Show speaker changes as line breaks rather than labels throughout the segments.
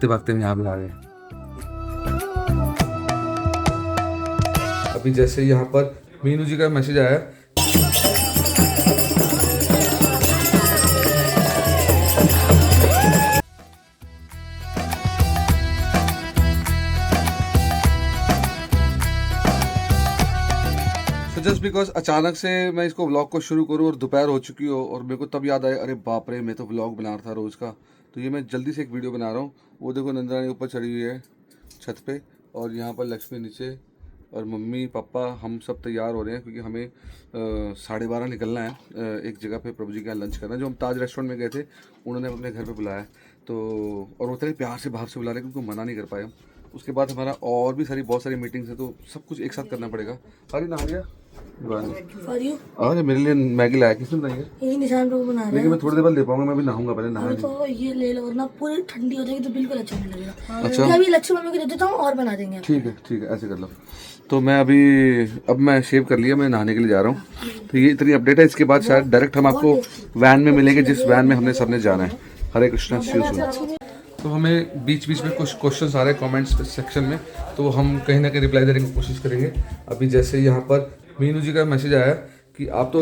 भागते भागते हम यहाँ पे आ गए। अभी जैसे यहाँ पर मीनू जी का मैसेज आया, जस्ट बिकॉज अचानक से मैं इसको व्लॉग को शुरू करूँ और दोपहर हो चुकी हो और मेरे को तब याद आया, अरे बाप रे मैं तो व्लॉग बना रहा था रोज़ का, तो ये मैं जल्दी से एक वीडियो बना रहा हूँ। वो देखो नंदरानी ऊपर चढ़ी हुई है छत पे और यहाँ पर लक्ष्मी नीचे और मम्मी पापा हम सब तैयार हो रहे हैं क्योंकि हमें 12:30 निकलना है एक जगह पे प्रभु जी के यहाँ लंच करना, जो हम ताज रेस्टोरेंट में गए थे उन्होंने अपने घर पे बुलाया। तो और वो इतने प्यार से बाहर से बुला रहे हैं क्योंकि मना नहीं कर पाए हम। उसके बाद हमारा और भी बहुत सारी मीटिंग्स है, तो सब कुछ एक साथ करना पड़ेगा। अरे ना गया अरे मेरे लिए मैगी लाया, किसने बनाई है?
ये निशान पे बना रहा है,
लेकिन मैं थोड़ी देर बाद ले पाऊंगा, मैं भी नहाऊंगा पहले। नहा
तो ये ले लो वरना पूरी ठंडी हो जाएगी तो बिल्कुल अच्छा नहीं लगेगा।
अच्छा
मैं अभी लक्ष्मी मम्मी को दे देता हूँ और बना देंगे।
ठीक है ऐसे कर लो। तो मैं अब मैं शेव कर लिया, मैं नहाने के लिए जा रहा हूँ। तो ये इतनी अपडेट है, इसके बाद शायद डायरेक्ट हम आपको वैन में मिलेंगे जिस वैन में हमने सबने जाना है। हरे कृष्णा शिव। तो हमें बीच बीच में कुछ क्वेश्चन आ रहे हैं कमेंट्स सेक्शन में, तो हम कहीं ना कहीं रिप्लाई देने की कोशिश करेंगे। अभी जैसे यहाँ पर मीनू जी का मैसेज आया कि आप तो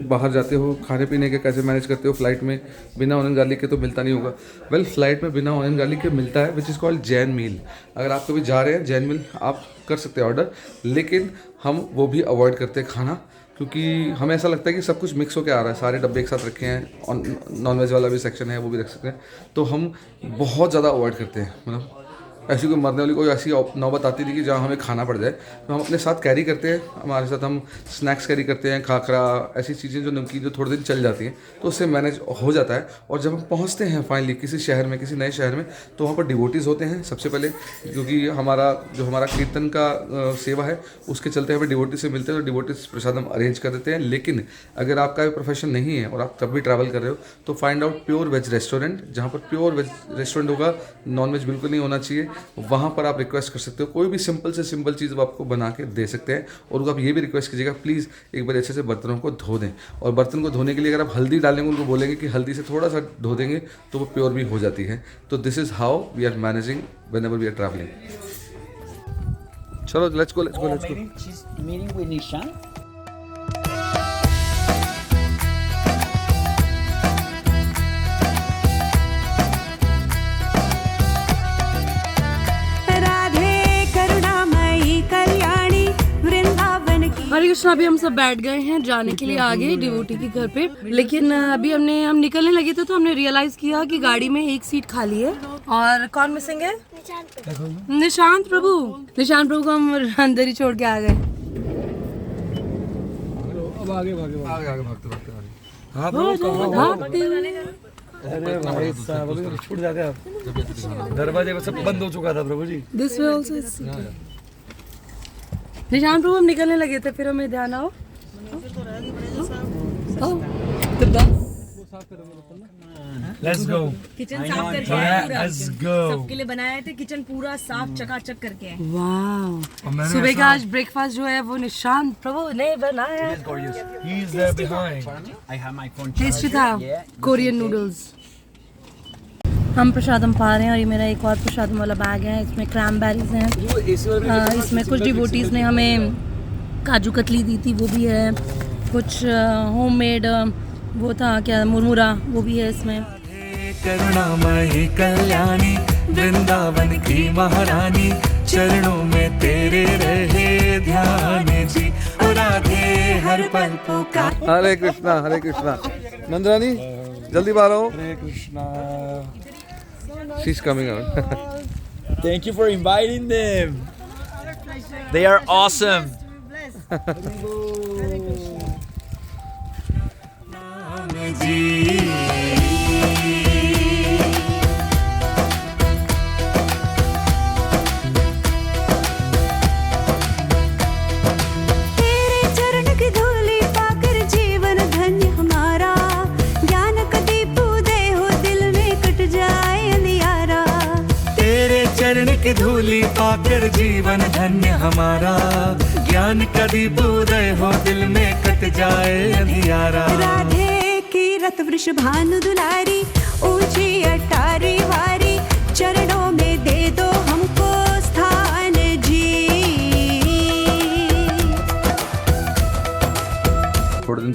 बाहर जाते हो, खाने पीने के कैसे मैनेज करते हो, फ्लाइट में बिना ऑनियन गार्लिक के तो मिलता नहीं होगा। वेल फ्लाइट में बिना ऑनियन गार्लिक के मिलता है, विच इज़ कॉल्ड जैन मील। अगर आप कभी जा रहे हैं जैन मील आप कर सकते हैं ऑर्डर, लेकिन हम वो भी अवॉइड करते हैं खाना, क्योंकि हमें ऐसा लगता है कि सब कुछ मिक्स होकर आ रहा है, सारे डब्बे एक साथ रखे हैं और नॉनवेज वाला भी सेक्शन है वो भी रख सकते हैं, तो हम बहुत ज़्यादा अवॉइड करते हैं। मतलब ऐसी कोई मरने वाली कोई ऐसी नौबत आती थी कि जहाँ हमें खाना पड़ जाए, तो हम अपने साथ कैरी करते हैं, हमारे साथ हम स्नैक्स कैरी करते हैं, खाखरा, ऐसी चीज़ें जो नमकीन जो थोड़े दिन चल जाती हैं, तो उससे मैनेज हो जाता है। और जब हम पहुँचते हैं फाइनली किसी शहर में, किसी नए शहर में, तो वहाँ पर डिवोटीज़ होते हैं सबसे पहले, क्योंकि हमारा कीर्तन का सेवा है उसके चलते हमें डिवोटीज से मिलते हैं, तो डिवोटीज प्रसाद हम अरेंज कर देते हैं। लेकिन अगर आपका प्रोफेशन नहीं है और आप तब भी ट्रैवल कर रहे हो, तो find out pure veg restaurant, जहाँ पर प्योर वेज रेस्टोरेंट होगा, नॉन वेज बिल्कुल नहीं होना चाहिए। वहाँ पर आप रिक्वेस्ट कर सकते हो, कोई भी सिंपल से सिंपल चीज़ वो आपको बना के दे सकते हैं। और उनको आप ये भी रिक्वेस्ट कीजिएगा प्लीज़ एक बार अच्छे से बर्तनों को धो दें। और बर्तन को धोने के लिए अगर आप हल्दी डालेंगे, उनको बोलेंगे कि हल्दी से थोड़ा सा धो देंगे तो वो प्योर भी हो जाती है। तो this is how we are managing whenever we are travelling. चलो let's go.
Meeting with Nishan.
Hare Krishna, अभी हम सब बैठ गए हैं जाने के लिए आगे डिवोटी के घर पे, लेकिन अभी हम निकलने लगे थे तो हमने रियलाइज किया कि गाड़ी में एक सीट खाली है। और कौन मिसिंग है? निशांत प्रभु को हम अंदर ही छोड़ के आ गए।
अब आगे भागते
अरे भाई साहब अभी छूट जाते हैं, दरवाजे पर सब बंद हो चुका था प्रभु जी।
This way also is seated. Nishan प्रभु हम निकलने लगे थे, फिर हमें ध्यान आओ
Let's go.
किचन साफ करके आए पूरा।
Let's go.
सबके लिए बनाए थे किचन पूरा साफ चकाचक करके।
वाह, सुबह का आज ब्रेकफास्ट जो है वो निशांत प्रभु ने बनाया।
He's there behind.
I have my phone.
Tasty था, कोरियन नूडल्स। हम प्रसादम पा रहे हैं और ये मेरा एक और प्रसादम वाला बैग है, इसमें क्रैनबेरीज हैं, इसमें कुछ डिवोटीज ने हमें काजू कतली दी थी वो भी है, कुछ होममेड वो था क्या मुरमुरा वो भी है इसमें।
करुणामयी कल्याणी वृंदावन की महारानी, चरणों में तेरे रहे ध्यान जी, राधे हर पल पुकार।
हरे कृष्णा। नंदरानी जल्दी बाहर आओ।
हरे Krishna.
She's coming out.
Thank you for inviting them. They are awesome.
की धूली पाकर जीवन धन्य हमारा, ज्ञान का दीप उदय हो दिल में कट जाए अंधियारा।
राधे की रत वृषभानु दुलारी, ऊंची अटारी वारी, चरणों में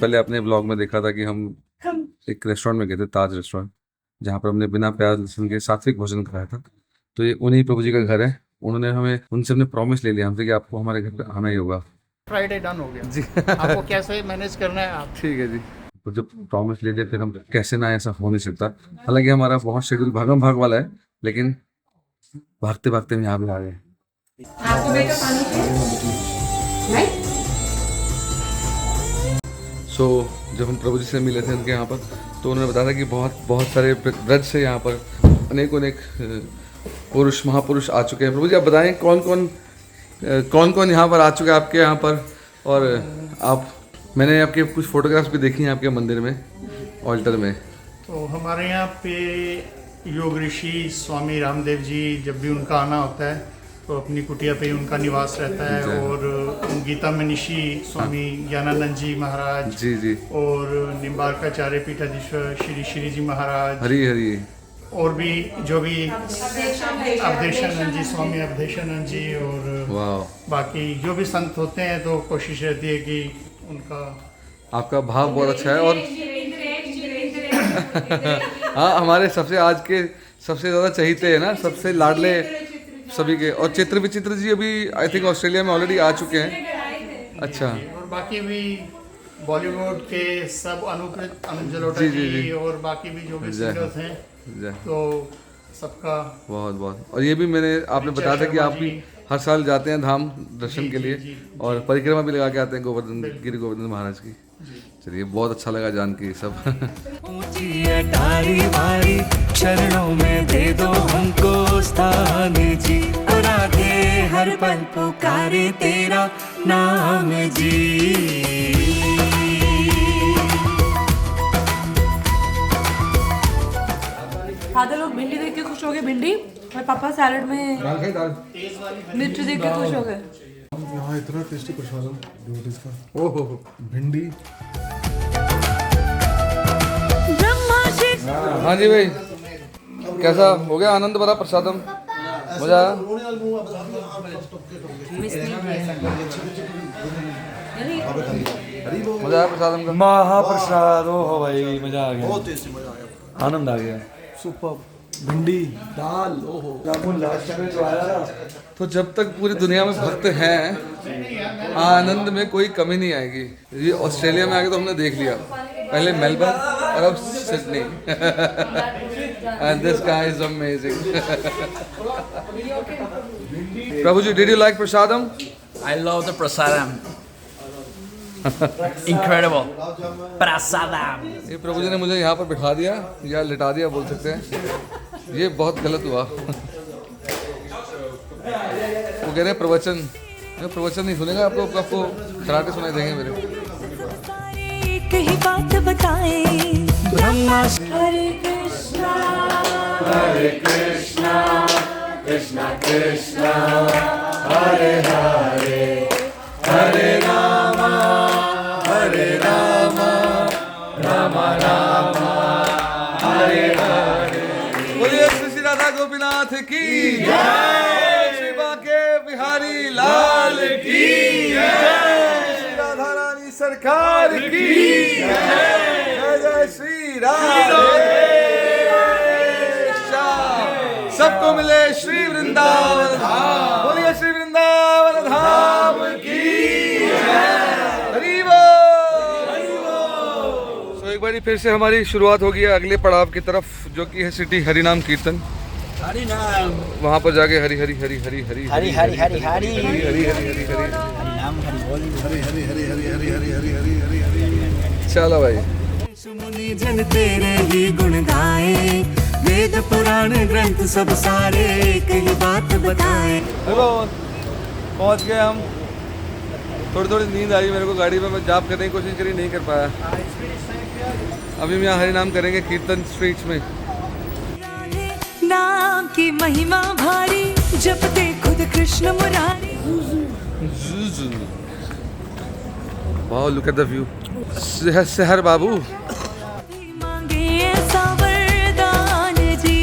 पहले अपने ब्लॉग में देखा था कि हम एक रेस्टोरेंट में गए थे, ताज रेस्टोरेंट, जहाँ पर हमने बिना प्याज लहसुन के सात्विक भोजन कराया था। तो ये उन्हीं प्रभु जी का घर है। उन्होंने हमें उनसे हमने प्रॉमिस ले लिया हमसे कि आपको हमारे घर पे आना ही होगा।
फ्राइडे डन हो गया
जी
आपको कैसे मैनेज करना है आप।
ठीक है जी। तो जब प्रॉमिस ले लिया फिर हम कैसे ना, ऐसा हो नहीं सकता। हालांकि हमारा बहुत शेड्यूल भागम भाग वाला है, लेकिन भागते भागते हम यहाँ भी आ गए। सो जब हम प्रभु जी से मिले थे उनके यहाँ पर, तो उन्होंने बताया था कि बहुत सारे व्रत से यहाँ पर अनेक पुरुष महापुरुष आ चुके हैं। प्रभु जी आप बताएं कौन कौन यहाँ पर आ चुके हैं आपके यहाँ पर। और मैंने आपके कुछ फोटोग्राफ्स भी देखी हैं आपके मंदिर में, ऑल्टर में।
तो हमारे यहाँ पे योग ऋषि स्वामी रामदेव जी, जब भी उनका आना होता है तो अपनी कुटिया पे ही उनका निवास रहता है। और गीता मनीषी स्वामी ज्ञानानंद जी महाराज
जी
और निम्बार्काचार्य पीठाधीश्वर श्री जी महाराज,
हरी हरी,
और भी जो भी अवधेशानंद जी, स्वामी अवधेशानंद जी, और बाकी जो भी संत होते हैं, तो कोशिश रहती है कि उनका।
आपका भाव बहुत अच्छा है। और हाँ, हमारे आज के सबसे ज़्यादा चहीते हैं ना, सबसे लाडले सभी के। और विचित्र जी अभी आई थिंक ऑस्ट्रेलिया में ऑलरेडी आ चुके हैं। अच्छा।
और बाकी भी बॉलीवुड के सब अनुज जलोटा जी और बाकी भी जो भी सिंगर्स हैं, तो सबका
बहुत। और ये भी आपने बताया था कि आप भी हर साल जाते हैं धाम दर्शन के लिए, और परिक्रमा भी लगा के आते हैं गिरि गोवर्धन महाराज की। चलिए, बहुत अच्छा लगा जान के सब।
ऊंची अटारी वारी चरणों में दे दो हमको स्थान जी, और आगे हर पल पुकारे तेरा नाम जी।
आधे लोग भिंडी देख के खुश हो गए, भिंडी, और पापा सैलेड में मिर्च देख के खुश हो गए।
यहाँ इतना टेस्टी प्रसादम डिवोटीज का, ओहो भिंडी।
हाँ जी भाई, कैसा हो गया आनंद भरा प्रसादम? मजा आया? मजा आया प्रसादम का?
महाप्रसाद हो भाई, मजा आ गया, बहुत टेस्टी, मजा आ गया, आनंद आ गया।
सुपर भिंडी दाल, ओहो।
तो जब तक पूरी दुनिया में भक्त हैं, आनंद में कोई कमी नहीं आएगी। ये ऑस्ट्रेलिया में आके तो हमने देख लिया, पहले मेलबर्न और अब Sydney. And this guy is amazing. Prabhu ji, did you like prasadam?
I love the prasadam. Incredible. Prasadam.
ये प्रभु जी ने मुझे यहाँ पर बिठा दिया या लिटा दिया बोल सकते हैं, ये बहुत गलत हुआ। वो कह रहे हैं प्रवचन नहीं सुनेगा, आपको खराटे सुनाई देंगे मेरे।
कहीं बात बताए ब्रह्मा। हरे कृष्णा कृष्णा कृष्णा हरे हरे, हरे रामा रामा रामा हरे हरे।
बोलिए श्री राधा गोपीनाथ की जय, श्री बांके बिहारी लाल की जय, श्री राधा रानी सरकार की जय, जय श्री राधे श्याम। सबको मिले श्री वृंदावन धाम। बोलिए श्री वृंदावन धाम की जय। हरि बोल। सो एक बार फिर से हमारी शुरुआत हो गई है अगले पड़ाव की तरफ, जो कि है सिटी हरिनाम कीर्तन।
Hari Nam.
वहाँ पर जाके Hari Hari Hari Hari Hari
Hari Hari Hari Hari.
Hari Hari Hari Hari Hari
Nam Hari Boli.
Hari Hari Hari Hari Hari Hari Hari Hari Hari Hari.
चलो भाई।
मुनि जन तेरे ही गुण गाए, वेद पुराण ग्रंथ सब सारे कही बात बताए।
हेलो, पहुँच गए हम। थोड़ी नींद आई मेरे को गाड़ी में, मैं जाप करने की कोशिश करी, नहीं कर पाया। अभी हम यहाँ हरि नाम करेंगे कीर्तन स्ट्रीट्स में।
नाम की महिमा भारी, जपते खुद Krishna Murari.
Wow, look at the view. शहर बाबू।
मांगे ऐसा वरदान जी।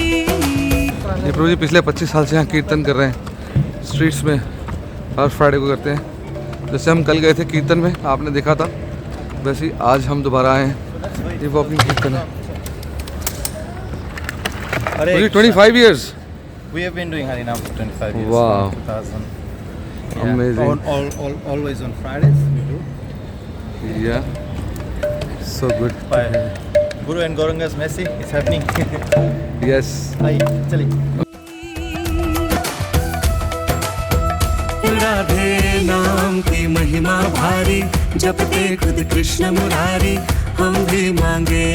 ये प्रभु जी पिछले 25 साल से यहाँ कीर्तन कर रहे हैं स्ट्रीट्स में, हर फ्राइडे को करते हैं। जैसे हम कल गए थे कीर्तन में, आपने देखा था, वैसे ही आज हम दोबारा आए हैं ये वॉकिंग ट्रिप करना। 25 years.
We have been doing Harinam for 25 years.
Wow.
From 2000.
Amazing.
Always on Fridays we do.
Yeah. So good.
By Guru and Gauranga's Messi, it's happening.
Yes.
Hi, chali.
Radhe नाम की महिमा भारी, जपते खुद कृष्ण मुरारी, हम भी मांगे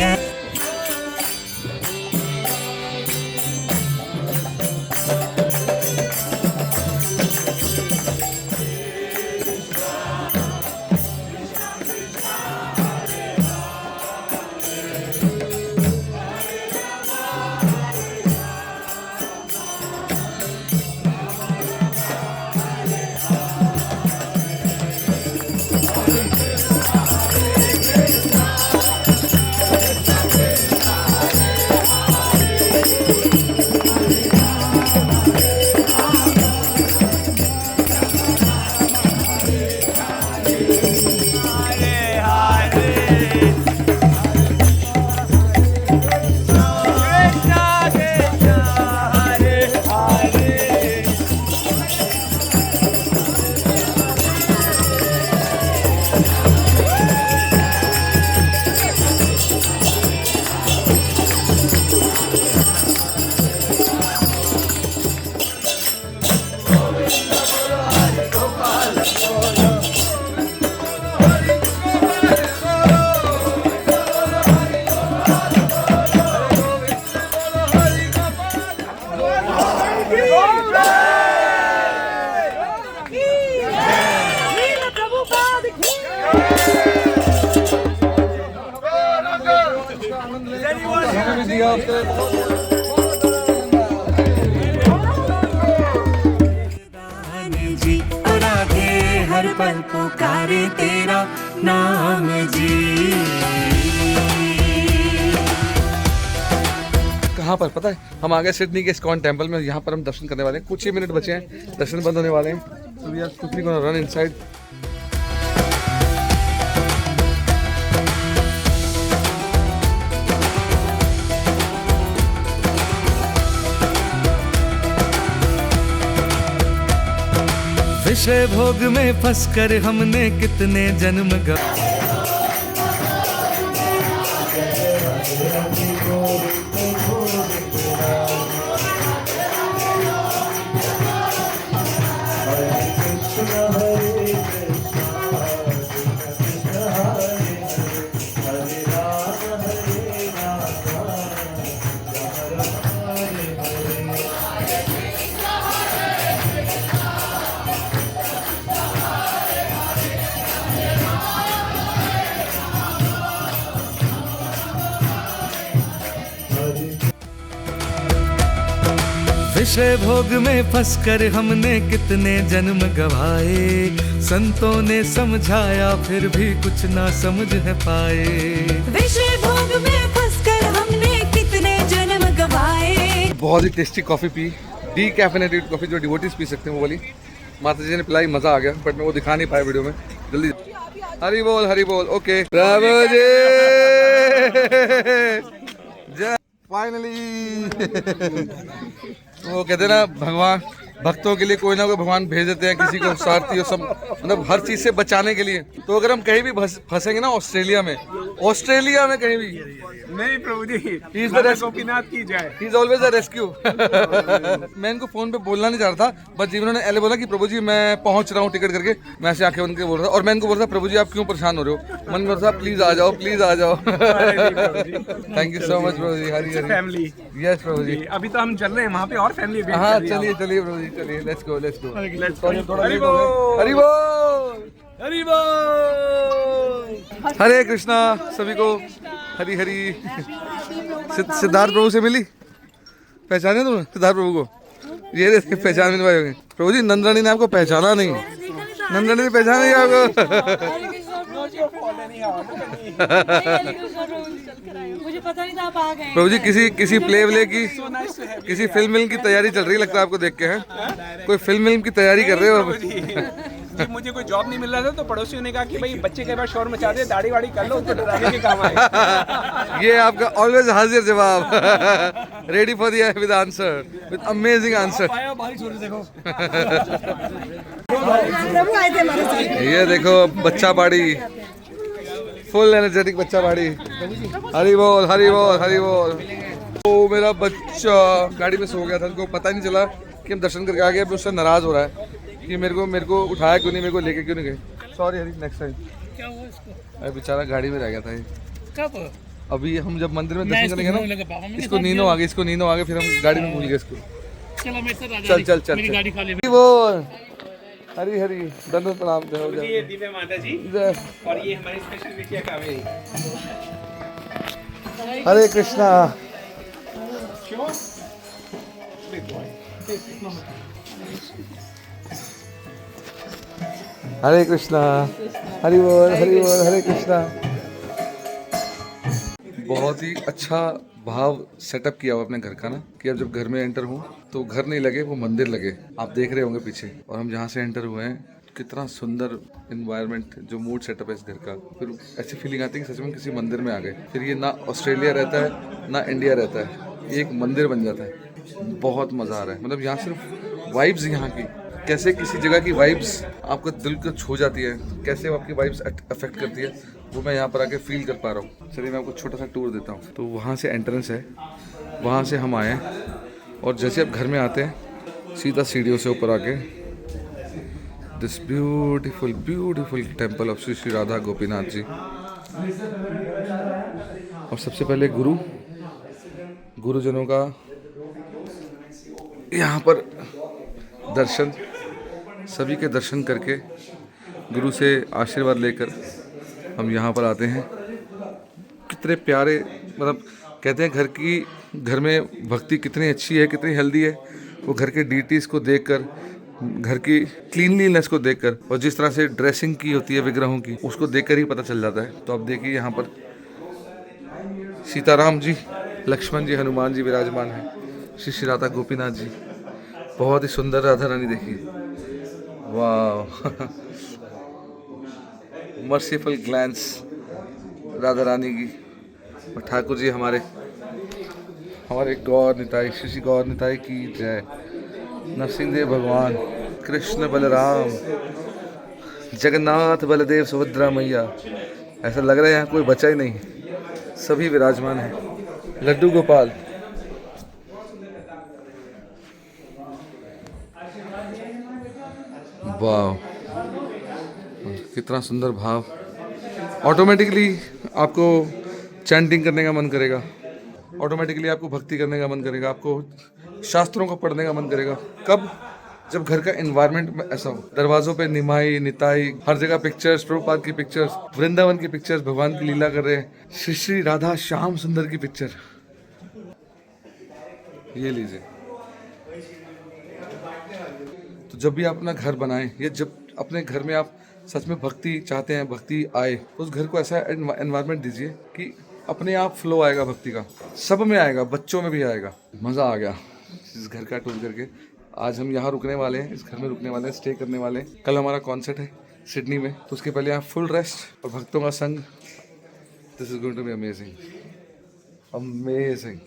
जी, राधे हर पल पुकारे तेरा नाम जी।
कहाँ पर पता है, हम आ गए सिडनी के इस्कॉन टेम्पल में। यहाँ पर हम दर्शन करने वाले हैं, कुछ ही मिनट बचे हैं, दर्शन बंद होने वाले हैं। तो we are quickly gonna run inside.
विषय भोग में फंसकर हमने कितने जन्म गए। विषय भोग में फंसकर हमने कितने जन्म गवाए, संतों ने समझाया फिर भी कुछ ना समझ है पाए।
विषय भोग में फंसकर हमने कितने जन्म गवाए।
बहुत ही टेस्टी कॉफ़ी पी, डीकैफेनेटेड कॉफ़ी जो डिवोटीज पी सकते हैं वो वाली। माता जी ने पिलाई, मज़ा आ गया, बट मैं वो दिखा नहीं पाया वीडियो में। जल्दी हरी बोल, हरी बोल। ओके प्रभु जी जय। फाइनली वो कहते हैं ना, भगवान भक्तों के लिए कोई ना कोई भगवान भेज देते हैं, किसी को सारथी और सब, मतलब हर चीज से बचाने के लिए। तो अगर हम कहीं भी फंसेंगे ना, ऑस्ट्रेलिया में कहीं भी
नहीं प्रभु जी,
ही
गोपीनाथ की जय,
इज ऑलवेज अ रेस्क्यू। मैं इनको फोन पे बोलना नहीं चाह रहा था, बट जी उन्होंने एले बोला कि प्रभु जी मैं पहुंच रहा हूँ टिकट करके। मैं ऐसे आके उनके बोल रहा था, और मैं इनको बोल रहा था प्रभु जी आप क्यों परेशान हो रहे हो। मन में बोल रहा था प्लीज आ जाओ, प्लीज आ जाओ। थैंक यू सो मच प्रभु जी। हरी हरी
फैमिली।
यस प्रभु जी।
अभी तो हम चल रहे हैं वहाँ पे और फैमिली।
हाँ चलिए चलिए प्रभु जी, चलिए let's go let's go.
Hari बोल,
हरि बोल, हरि बोल। हरे कृष्णा सभी को, हरी हरी। सिद्धार्थ प्रभु से मिली, पहचाने तुम सिद्धार्थ प्रभु को? ये रे पहचान नहीं पाए होंगे प्रभु जी। नंदरानी ने आपको पहचाना नहीं, नंदरानी ने पहचाना नहीं आपको।
मुझे पता नहीं था आप आ गए।
प्रभु जी किसी प्ले की, किसी फिल्म की तैयारी चल रही है लगता है आपको देख के। हैं कोई फिल्म की तैयारी कर रहे हो?
जब मुझे कोई जॉब नहीं मिल रहा था तो पड़ोसियों ने कहा कि भाई बच्चे कई बार शोर मचा दे, दाढ़ी वाड़ी कर लो, उसको डराने के काम आए।
ये आपका ऑलवेज हाजिर जवाब, ready for the with answer, with amazing answer. ये देखो बच्चा बाड़ी, फुल एनर्जेटिक बच्चा बाड़ी। हरी बोल हरी बोल हरी बोल। तो मेरा बच्चा गाड़ी में सो गया था, उनको पता नहीं चला कि हम दर्शन करके आ गए। अभी उससे नाराज हो रहा है कि मेरे को उठाया क्यों नहीं, मेरे को लेके क्यों नहीं गए। सॉरी हरी, नेक्स्ट टाइम। क्या हुआ इसको? अरे बेचारा गाड़ी में रह गया था ये।
कब?
अभी हम जब मंदिर में दर्शन करेंगे ना, इसको नींदों आ गई, फिर हम गाड़ी में भूल गए इसको। चल चल चल मेरी गाड़ी खाली बोल। हरी हरी दंडवत प्रणाम।
ये दिव्या माता जी
जय।
और ये हमारी स्पेशल बिटिया कावेरी।
हरे कृष्णा। हरे कृष्णा, हरि बोल हरे कृष्णा। बहुत ही अच्छा भाव सेटअप किया हुआ अपने घर का ना, कि अब जब घर में एंटर हूँ तो घर नहीं लगे, वो मंदिर लगे। आप देख रहे होंगे पीछे, और हम जहाँ से एंटर हुए हैं कितना सुंदर एनवायरनमेंट, जो मूड सेटअप है इस घर का। फिर ऐसी फीलिंग आती है कि सच में किसी मंदिर में आ गए। फिर ये ना ऑस्ट्रेलिया रहता है ना इंडिया रहता है, ये एक मंदिर बन जाता है। बहुत मज़ा आ रहा है। मतलब यहाँ सिर्फ वाइब्स, यहाँ की कैसे किसी जगह की वाइब्स आपको दिल को छू जाती है, कैसे वो आपकी वाइब्स अफेक्ट करती है, वो मैं यहाँ पर आके फील कर पा रहा हूँ। चलिए मैं आपको छोटा सा टूर देता हूँ। तो वहाँ से एंट्रेंस है, वहाँ से हम आए हैं, और जैसे आप घर में आते हैं सीधा सीढ़ियों से ऊपर आके this beautiful beautiful temple of Shri Shri Radha Gopinath ji. और सबसे पहले गुरुजनों का यहाँ पर दर्शन, सभी के दर्शन करके गुरु से आशीर्वाद लेकर हम यहाँ पर आते हैं। कितने प्यारे, मतलब कहते हैं घर में भक्ति कितनी अच्छी है, कितनी हेल्दी है, वो घर के डीटीज़ को देखकर, घर की क्लीनलीनेस को देखकर, और जिस तरह से ड्रेसिंग की होती है विग्रहों की, उसको देखकर ही पता चल जाता है। तो अब देखिए यहाँ पर सीताराम जी, लक्ष्मण जी, हनुमान जी विराजमान हैं, श्री श्री राधा गोपीनाथ जी। बहुत ही सुंदर राधा रानी देखिए, वाह। मर्सीफुल ग्लैंस राधा रानी की। और ठाकुर जी हमारे गौर निताई, श्री श्री गौर निताई की जय। नरसिंहदेव भगवान, कृष्ण बलराम, जगन्नाथ बलदेव, सुभद्रा मैया। ऐसा लग रहा है यहाँ कोई बचा ही नहीं, सभी विराजमान हैं। लड्डू गोपाल, वाह, कितना सुंदर भाव। ऑटोमेटिकली आपको चैंटिंग करने का मन करेगा, ऑटोमेटिकली आपको भक्ति करने का मन करेगा, आपको शास्त्रों को पढ़ने का मन करेगा। कब? जब घर का एनवायरनमेंट ऐसा हो। दरवाजों पे निमाई निताई, हर जगह पिक्चर्स, प्रभुपाद की पिक्चर्स, वृंदावन की पिक्चर्स, भगवान की लीला कर रहे हैं, श्री श्री राधा श्याम सुंदर की पिक्चर। ये लीजिए। तो जब भी आप अपना घर बनाएं, या जब अपने घर में आप सच में भक्ति चाहते हैं, भक्ति आए, तो उस घर को ऐसा एनवायरनमेंट दीजिए कि अपने आप फ्लो आएगा भक्ति का, सब में आएगा, बच्चों में भी आएगा। मज़ा आ गया इस घर का टूर करके। आज हम यहाँ रुकने वाले हैं, इस घर में रुकने वाले हैं, स्टे करने वाले हैं। कल हमारा कॉन्सर्ट है सिडनी में, तो उसके पहले यहाँ फुल रेस्ट और भक्तों का संग। This is going to be amazing, amazing,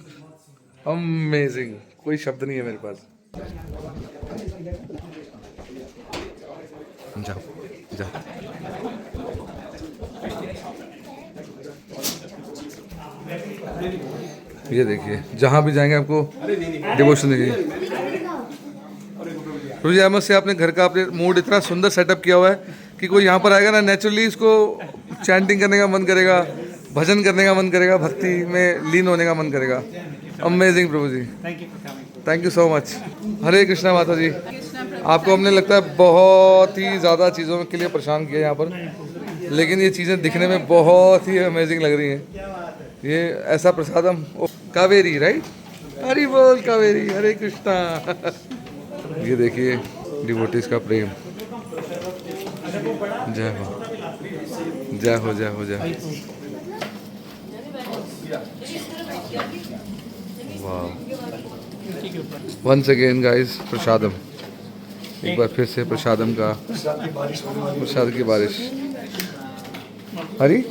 amazing. कोई शब्द नहीं है मेरे पास। जाओ जाओ। ये देखिए, जहाँ भी जाएंगे आपको डिवोशन देखिए। तो जी से आपने घर का अपने मूड इतना सुंदर सेटअप किया हुआ है कि कोई यहाँ पर आएगा ना, नेचुरली इसको चैंटिंग करने का मन करेगा, भजन करने का मन करेगा, भक्ति में लीन होने का मन करेगा। अमेजिंग प्रभु जी, thank you so much. Hare Krishna माता जी। आपको हमने लगता है बहुत ही ज़्यादा चीज़ों के लिए परेशान किया यहाँ पर, लेकिन ये चीज़ें दिखने में बहुत ही अमेजिंग लग रही हैं। ये ऐसा प्रसादम कावेरी, राइट? हरि बोल कावेरी, हरे कृष्णा। ये देखिए डिवोटीज का प्रेम। जय हो जय हो जय हो जय। वाह, वंस अगेन गाइस, प्रसादम। एक बार फिर से प्रसादम का प्रसाद की बारिश। हरी,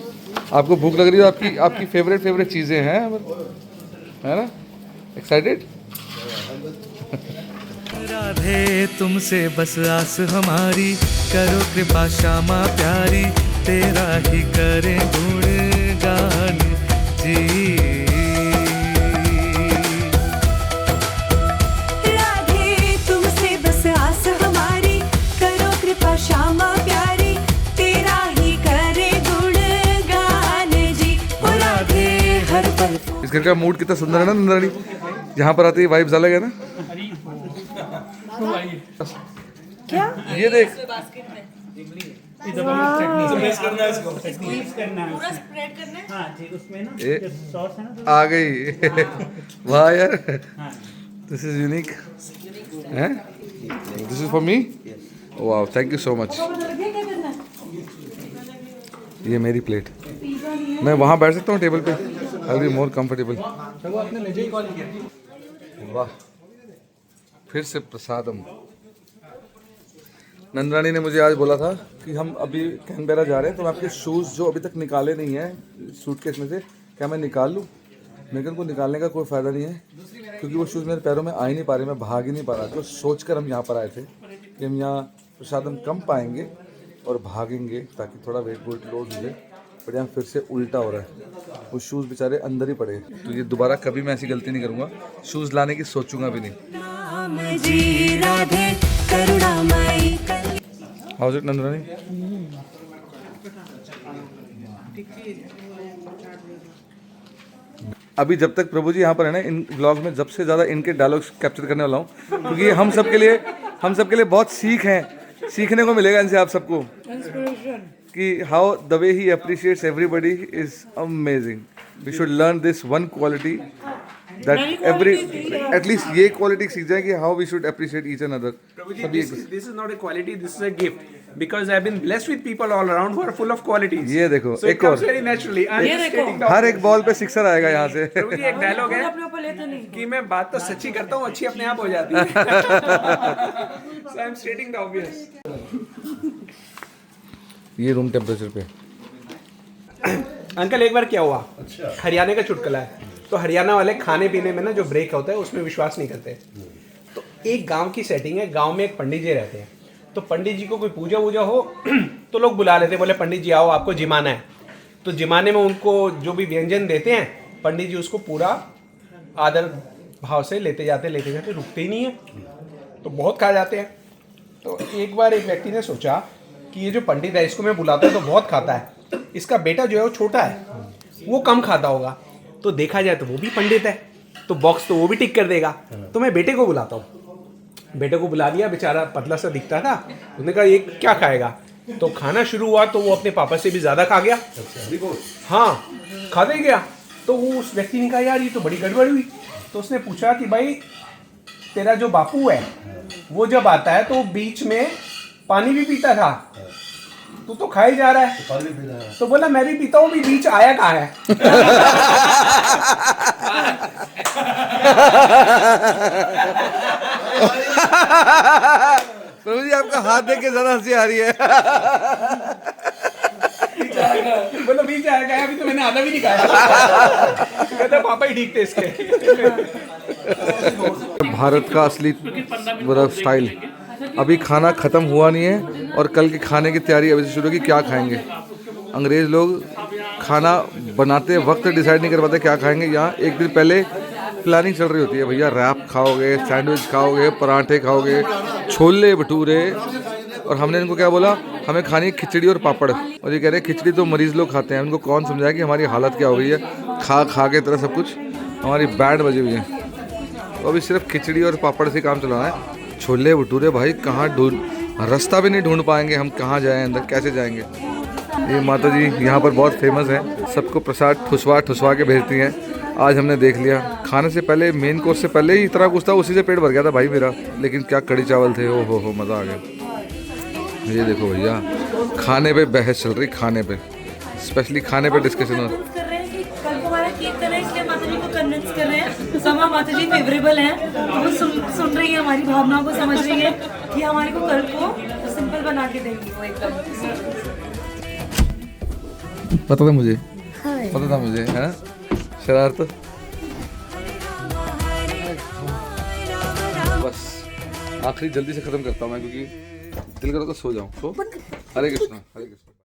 आपको भूख लग रही है? आपकी फेवरेट चीज़ें हैं, है ना? एक्साइटेड?
राधे तुमसे बस आस हमारी, करो कृपा श्यामा प्यारी, तेरा ही करें गुणगान जी।
राधे तुमसे बस आस हमारी, करो कृपा श्यामा प्यारी, तेरा ही करे गुणगान जी। ओ राधे हर पल।
इस घर का मूड कितना सुंदर है ना नंदरानी? यहाँ पर आते ही वाइब्स अलग है ना?
क्या
ये देख, आ गई। वाह यार, दिस इज यूनिक हैं? This is for me. वाह, थैंक यू सो मच। ये मेरी प्लेट, मैं वहाँ बैठ सकता हूँ टेबल पे? आई बी मोर कंफर्टेबल। वाह, फिर से प्रसादम। नंदरानी ने मुझे आज बोला था कि हम अभी कैनबेरा जा रहे हैं, तो मैं आपके शूज़ जो अभी तक निकाले नहीं हैं सूटकेस में से, क्या मैं निकाल लूँ? मेरे को निकालने का कोई फ़ायदा नहीं है, क्योंकि वो शूज़ मेरे पैरों में आ ही नहीं पा रहे, मैं भाग ही नहीं पा रहा। तो सोच कर हम यहाँ पर आए थे कि हम यहाँ प्रसादम कम पाएंगे और भागेंगे ताकि थोड़ा वेट लॉस हो जाए। बट यहाँ फिर से उल्टा हो रहा है, वो शूज़ बेचारे अंदर ही पड़े। तो ये दोबारा कभी मैं ऐसी गलती नहीं करूँगा, शूज़ लाने की सोचूंगा भी नहीं। How is it Nandrani? अभी जब तक प्रभु जी यहाँ पर है ना, इन व्लॉग में सबसे ज़्यादा इनके डायलॉग्स कैप्चर करने वाला हूँ, क्योंकि हम सब के लिए बहुत सीखने को मिलेगा इनसे, आप सबको, कि how the way he appreciates everybody is amazing. We should learn this one quality, that at least ये क्वालिटी सीख जाए कि how we should appreciate each and other.
This is not a quality, this is a gift. Because I've been blessed with people all around who are full of qualities.
ये देखो,
so
एक
it comes
और
very naturally.
हर एक ball पे sixer आएगा यहाँ से।
प्रभु जी, एक डायलॉग है कि मैं बात तो सच्ची करता हूँ, अच्छी अपने आप हो जाती है। So I'm stating the obvious.
ये रूम टेम्परेचर पे।
अंकल, एक बार क्या हुआ, हरियाणा का चुटकुला है। तो हरियाणा वाले खाने पीने में ना जो ब्रेक होता है उसमें विश्वास नहीं करते। तो एक गांव की सेटिंग है, गांव में एक पंडित जी रहते हैं। तो पंडित जी को कोई पूजा वूजा हो तो लोग बुला लेते, बोले पंडित जी आओ, आपको जिमाना है। तो जिमाने में उनको जो भी व्यंजन देते हैं, पंडित जी उसको पूरा आदर भाव से लेते जाते रुकते ही नहीं है, तो बहुत खा जाते हैं। तो एक बार एक व्यक्ति ने सोचा कि ये जो पंडित है इसको मैं बुलाता हूँ तो बहुत खाता है, इसका बेटा जो है वो छोटा है, वो कम खाता होगा, तो देखा जाए तो वो भी पंडित है, तो बॉक्स तो वो भी टिक कर देगा, तो मैं बेटे को बुलाता हूँ। बेटे को बुला दिया, बेचारा पतला सा दिखता था। उसने कहा ये क्या खाएगा? तो खाना शुरू हुआ तो वो अपने पापा से भी ज़्यादा खा गया। हाँ, खाते ही गया। तो वो उस व्यक्ति ने कहा यार ये तो बड़ी गड़बड़ हुई। तो उसने पूछा कि भाई तेरा जो बापू है वो जब आता है तो बीच में पानी भी पीता था, तू तो खा ही जा रहा है। तो बोला मैं भी पीता हूँ, भी बीच आया कहाँ है?
प्रभु जी आपका हाथ देख के ज़्यादा हंसी आ रही है।
बोला बीच आया गया, अभी तो मैंने आधा भी नहीं खाया। कहता पापा ही ठीक थे इसके।
भारत का असली स्टाइल। अभी खाना ख़त्म हुआ नहीं है और कल के खाने की तैयारी अभी से शुरू होगी। क्या खाएंगे? अंग्रेज़ लोग खाना बनाते वक्त डिसाइड नहीं कर पाते क्या खाएंगे। यहाँ एक दिन पहले प्लानिंग चल रही होती है, भैया रैप खाओगे, सैंडविच खाओगे, पराठे खाओगे, छोले भटूरे। और हमने इनको क्या बोला, हमें खानी है खिचड़ी और पापड़। और ये कह रहे हैं खिचड़ी तो मरीज़ लोग खाते हैं। उनको कौन समझाए कि हमारी हालत क्या हो गई है, खा खा के तरह सब कुछ हमारी बैंड बजी हुई है। तो अभी सिर्फ खिचड़ी और पापड़ से काम चलाना है। छोले भटूरे भाई कहाँ रास्ता भी नहीं ढूंढ पाएंगे हम, कहाँ जाएँ अंदर, कैसे जाएंगे। ये माता जी यहाँ पर बहुत फेमस है, सबको प्रसाद ठुसवा के भेजती हैं। आज हमने देख लिया, खाने से पहले मेन कोर्स से पहले ही इतना कुछ था, उसी से पेट भर गया था भाई मेरा। लेकिन क्या कड़ी चावल थे, ओ हो मज़ा आ गया। ये देखो भैया, खाने पे बहस चल रही, खाने पे स्पेशली खाने पे डिस्कशन हो।
कर रहे हैं कि कल को हमारा कीर्तन है, इसलिए माता जी को कन्विंस कर रहे हैं। समय माता जी फेवरेबल हैं, वो सुन रही है, हमारी भावनाओं को समझ रही है। कि हमारे को कल को सिंपल बना के देंगी वो एकदम।
पता था मुझे, पता था मुझे, है ना शरारत। बस आखिरी जल्दी से खत्म करता हूँ मैं, क्योंकि दिल करो तो सो जाऊँ। सो हरे कृष्णा हरे कृष्णा।